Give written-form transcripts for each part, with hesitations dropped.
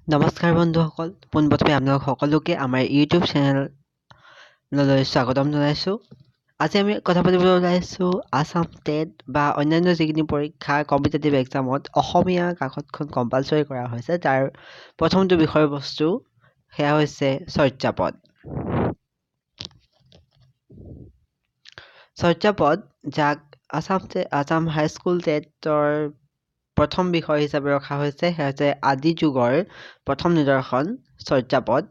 নমস্কাৰ বন্ধুসকল, পোনপ্ৰথমে আপোনালোক সকলোকে আমাৰ ইউটিউব চেনেললৈ স্বাগতম জনাইছোঁ। আজি আমি কথা পাতিবলৈ ওলাইছোঁ আছাম টেট বা অন্যান্য যিখিনি পৰীক্ষা কম্পিটিটিভ এক্সামত অসমীয়া কাকতখন কম্পালচৰি কৰা হৈছে তাৰ প্ৰথমটো বিষয়বস্তু সেয়া হৈছে চৰ্যাপদ। চৰ্যাপদ যাক আছাম হাইস্কুল টেটৰ প্ৰথম বিষয় হিচাপে ৰখা হৈছে সেয়া হৈছে আদি যুগৰ প্ৰথম নিদৰ্শন চৰ্যাপদ।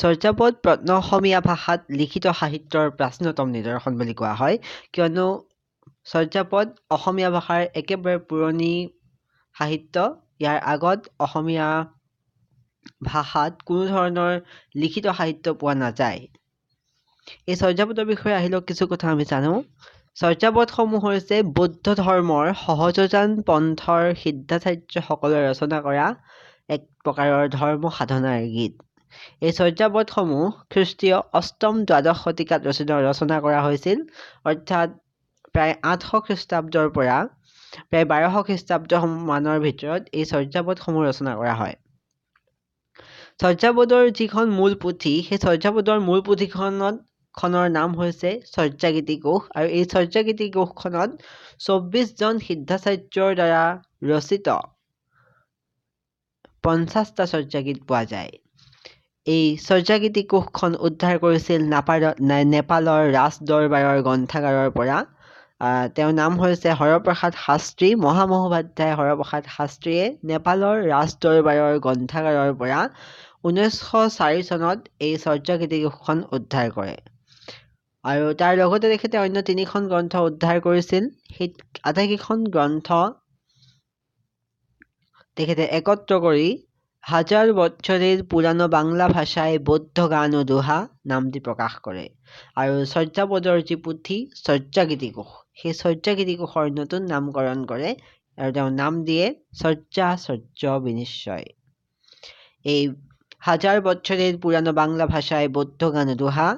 চৰ্যাপদ প্ৰত্ন অসমীয়া ভাষাত লিখিত সাহিত্যৰ প্ৰাচীনতম নিদৰ্শন বুলি কোৱা হয়, কিয়নো চৰ্যাপদ অসমীয়া ভাষাৰ একেবাৰে পুৰণি সাহিত্য। ইয়াৰ আগত অসমীয়া ভাষাত কোনো ধৰণৰ লিখিত সাহিত্য পোৱা নাযায়। এই চৰ্যাপদৰ বিষয়ে আহিলেও কিছু কথা আমি জানো। চৰ্যাপদসমূহ হৈছে বৌদ্ধ ধৰ্মৰ সহযোজান পন্থৰ সিদ্ধাচাৰ্যসকলে ৰচনা কৰা এক প্ৰকাৰৰ ধৰ্ম সাধনাৰ গীত। এই চৰ্যাপদসমূহ খ্ৰীষ্টীয় অষ্টম দ্বাদশ শতিকাত ৰচনা কৰা হৈছিল, অৰ্থাৎ প্ৰায় 800 খ্ৰীষ্টাব্দৰ পৰা প্ৰায় 1200 খ্ৰীষ্টাব্দ মানৰ ভিতৰত এই চৰ্যাপদসমূহ ৰচনা কৰা হয়। চৰ্যাপদৰ যিখন মূল পুথি, সেই চৰ্যাপদৰ মূল পুথিখনৰ নাম হৈছে চৰ্যাগীতি কোষ, আৰু এই চৰ্যাগীতি কোষখনত 24জন সিদ্ধাচাৰ্যৰ দ্বাৰা ৰচিত 50টা চৰ্যাগীত পোৱা যায়। এই চৰ্যাগীতি কোষখন উদ্ধাৰ কৰিছিল নেপালৰ ৰাজ দৰবাৰৰ গ্ৰন্থাগাৰৰ পৰা। তেওঁৰ নাম হৈছে হৰপ্ৰসাদ শাস্ত্ৰী। মহামহোপাধ্যায় হৰপ্ৰসাদ শাস্ত্ৰীয়ে নেপালৰ ৰাজ দৰবাৰৰ গ্ৰন্থাগাৰৰ পৰা 1904 চনত এই চৰ্যাগীতি কোষখন উদ্ধাৰ কৰে, আৰু তাৰ লগতে তেখেতে অন্য 3খন গ্ৰন্থ উদ্ধাৰ কৰিছিল। সেই আটাইকেইখন গ্ৰন্থ তেখেতে একত্ৰ কৰি হাজাৰ বছৰেৰ পুৰানো বাংলা ভাষায় বৌদ্ধ গান ও দোহা নামটি প্ৰকাশ কৰে, আৰু চৰ্যাপদৰ যি পুথি চৰ্যাগীতি কোষ, সেই চৰ্যাগীতি কোষৰ নতুন নামকৰণ কৰে আৰু তেওঁ নাম দিয়ে চৰ্যা বিনিশ্চয়। এই হাজাৰ বছৰেৰ পুৰানো বাংলা ভাষায় বৌদ্ধ গান ও দোহা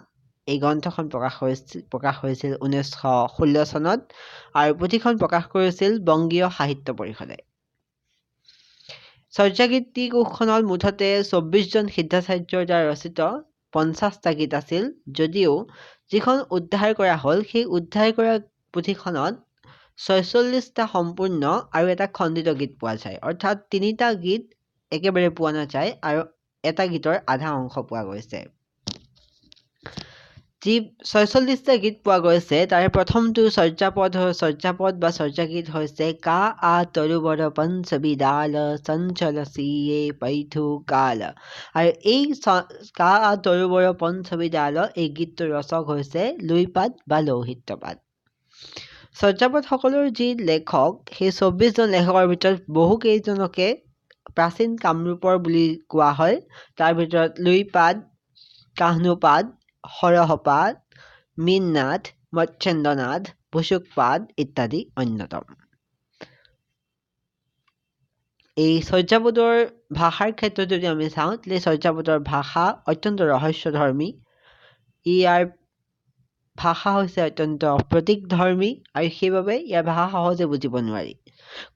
এই গ্ৰন্থখন প্ৰকাশ হৈছিল 1916 চনত, আৰু পুথিখন প্ৰকাশ কৰিছিল বংগীয় সাহিত্য পৰিষদে। চৰ্যাগীতি কোষখনত মুঠতে 24জন সিদ্ধাচাৰ্যৰ দ্বাৰা ৰচিত 50টা গীত আছিল, যদিও যিখন উদ্ধাৰ কৰা হ'ল সেই উদ্ধাৰ কৰা পুথিখনত 46টা সম্পূৰ্ণ আৰু এটা খণ্ডিত গীত পোৱা যায়, অৰ্থাৎ 3টা গীত একেবাৰে পোৱা নাযায় আৰু এটা গীতৰ আধা অংশ পোৱা গৈছে। যি 46টা গীত পোৱা গৈছে তাৰে প্ৰথমটো চৰ্যাপদ বা চৰ্যাগীত হৈছে কা আ তৰুবৰ পঞ্চবিদাল চঞ্চল সিয়ে পৈথু কাল, আৰু এই কা আ তৰুবৰ পঞ্চবিদাল এই গীতটোৰ ৰচক হৈছে লুইপাদ বা লৌহিত্যপাদ। চৰ্যাপদসকলৰ যি লেখক, সেই 24জন লেখকৰ ভিতৰত বহুকেইজনকে প্ৰাচীন কামৰূপৰ বুলি কোৱা হয়। তাৰ ভিতৰত লুইপাদ, কাহ্নুপাদ, হৰহপাদ, মীননাথ, মচ্ছেন্দ্ৰনাথ, ভুসুকপাদ ইত্যাদি অন্যতম। এই চৰ্যাপদৰ ভাষাৰ ক্ষেত্ৰত যদি আমি চাওঁ, তেন্তে চৰ্যাপদৰ ভাষা অত্যন্ত ৰহস্যধৰ্মী। ইয়াৰ ভাষা হৈছে অত্যন্ত প্ৰতীকধৰ্মী, আৰু সেইবাবে ইয়াৰ ভাষা সহজে বুজিব নোৱাৰি।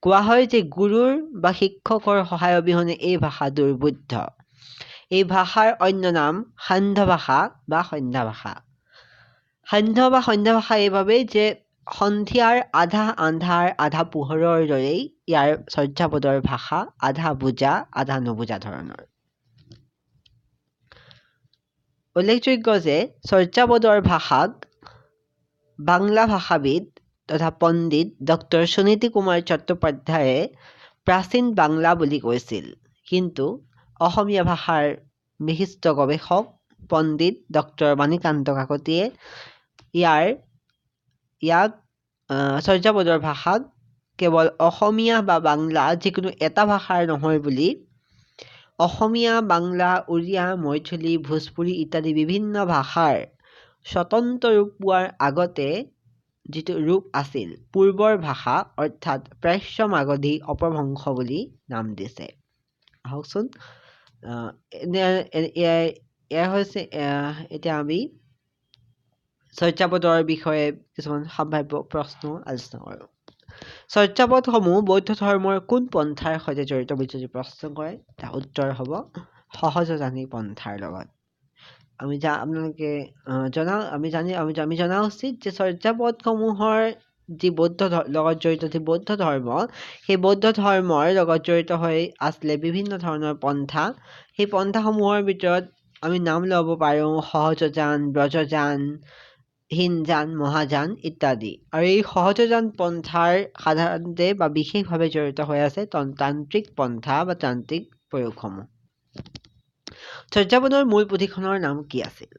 কোৱা হয় যে গুৰুৰ বা শিক্ষকৰ সহায় অবিহনে এই ভাষা দুৰ্বোধ্য। এই ভাষাৰ অন্য নাম সান্ধ্য ভাষা বা সন্ধ্যা ভাষা। সান্ধ্য বা সন্ধ্যা ভাষা এইবাবেই যে সন্ধিয়াৰ আধা আন্ধাৰ আধা পোহৰৰ দৰেই ইয়াৰ চৰ্যাপদৰ ভাষা আধা বুজা আধা নুবুজা ধৰণৰ। উল্লেখযোগ্য যে চৰ্যাপদৰ ভাষাক বাংলা ভাষাবিদ তথা পণ্ডিত ডক্টৰ সুনীতি কুমাৰ চট্টোপাধ্যায়ে প্ৰাচীন বাংলা বুলি কৈছিল, কিন্তু অসমীয়া ভাষাৰ বিশিষ্ট গৱেষক পণ্ডিত ডক্টৰ মাণিকান্ত কাকতিয়ে ইয়াক চৰ্যাপদৰ ভাষাক কেৱল অসমীয়া বা বাংলা যিকোনো এটা ভাষাৰ নহয় বুলি অসমীয়া, বাংলা, উৰিয়া, মৈথিলী, ভোজপুৰী ইত্যাদি বিভিন্ন ভাষাৰ স্বতন্ত্ৰ ৰূপ পোৱাৰ আগতে যিটো ৰূপ আছিল পূৰ্বৰ ভাষা, অৰ্থাৎ প্ৰাচ্য মাগধী অপভ্ৰংশ বুলি নাম দিছে। আহকচোন এয়া হৈছে এতিয়া আমি চৰ্যাপদৰ বিষয়ে কিছুমান সম্ভাৱ্য প্ৰশ্ন আলোচনা কৰোঁ। চৰ্যাপদসমূহ বৌদ্ধ ধৰ্মৰ কোন পন্থাৰ সৈতে জড়িত বুলি যদি প্ৰশ্ন কৰে তাৰ উত্তৰ হ'ব সহজজানী পন্থাৰ লগত। আমি জনা উচিত যে চৰ্যাপদসমূহৰ যি লগত জড়িত যি বৌদ্ধ ধৰ্ম সেই বৌদ্ধ ধৰ্মৰ লগত জড়িত হৈ আছিলে বিভিন্ন ধৰণৰ পন্থা। সেই পন্থাসমূহৰ ভিতৰত আমি নাম ল'ব পাৰোঁ সহজযান, ব্ৰজযান, হীনযান, মহাযান ইত্যাদি। আৰু এই সহজযান পন্থাৰ সাধাৰণতে বা বিশেষভাৱে জড়িত হৈ আছে তান্ত্ৰিক পন্থা বা তান্ত্ৰিক প্ৰয়োগসমূহ। চৰ্যাপদৰ মূল পুথিখনৰ নাম কি আছিল?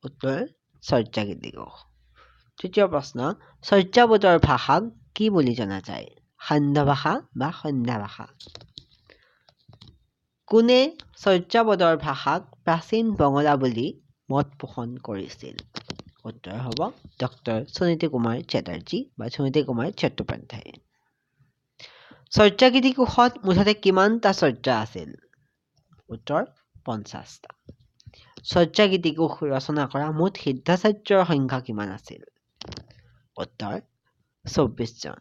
উত্তৰ চৰ্যাগীতিঘোষ। তৃতীয় প্ৰশ্ন, চৰ্যাপদৰ ভাষাক কি বুলি জনা যায়? সান্ধ্য ভাষা বা সন্ধ্যা ভাষা। কোনে চৰ্যাপদৰ ভাষাক প্ৰাচীন বঙলা বুলি মত পোষণ কৰিছিল? উত্তৰ হ'ব ডক্টৰ সুনীতি কুমাৰ চেটাৰ্জী বা সুনীতি কুমাৰ চট্টোপাধ্যায়। চৰ্যাগীতিঘোষত মুঠতে কিমানটা চৰ্যা আছিল? উত্তৰ 50টা। চৰ্যাগীতিঘোষ ৰচনা কৰা মুঠ সিদ্ধাচাৰ্যৰ সংখ্যা কিমান আছিল? উত্তৰ 24 জন।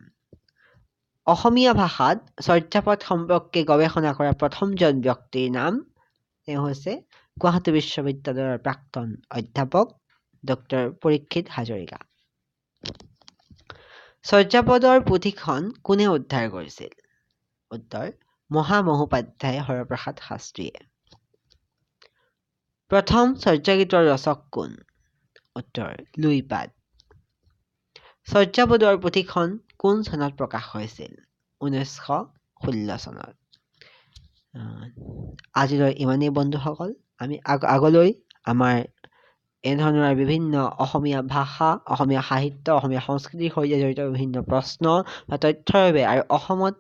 অসমীয়া ভাষাত চৰ্যাপদ সম্পৰ্কে গৱেষণা কৰা প্ৰথমজন ব্যক্তিৰ নাম তেওঁ হৈছে গুৱাহাটী বিশ্ববিদ্যালয়ৰ প্ৰাক্তন অধ্যাপক ডক্টৰ পৰীক্ষিত হাজৰিকা। চৰ্যাপদৰ পুথিখন কোনে উদ্ধাৰ কৰিছিল? উত্তৰ মহামহোপাধ্যায় হৰপ্ৰসাদ শাস্ত্ৰীয়ে। প্ৰথম চৰ্যাগীতৰ ৰচক কোন? উত্তৰ লুইপাদ। চৰ্যাপদৰ পুথিখন কোন চনত প্ৰকাশ হৈছিল? 1916 চনত। আজিলৈ ইমানেই বন্ধুসকল। আমি আগলৈ আমাৰ এনেধৰণৰ বিভিন্ন অসমীয়া ভাষা, অসমীয়া সাহিত্য, অসমীয়া সংস্কৃতিৰ সৈতে জড়িত বিভিন্ন প্ৰশ্ন বা তথ্যৰ বাবে আৰু অসমত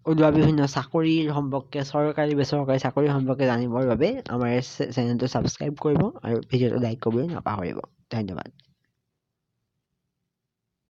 ওলোৱা বিভিন্ন চাকৰিৰ সম্পৰ্কে, চৰকাৰী বেচৰকাৰী চাকৰি সম্পৰ্কে জানিবৰ বাবে আমাৰ চেনেলটো ছাবস্ক্ৰাইব কৰিব আৰু ভিডিঅ'টো লাইক কৰিবলৈ নাপাহৰিব। ধন্যবাদ।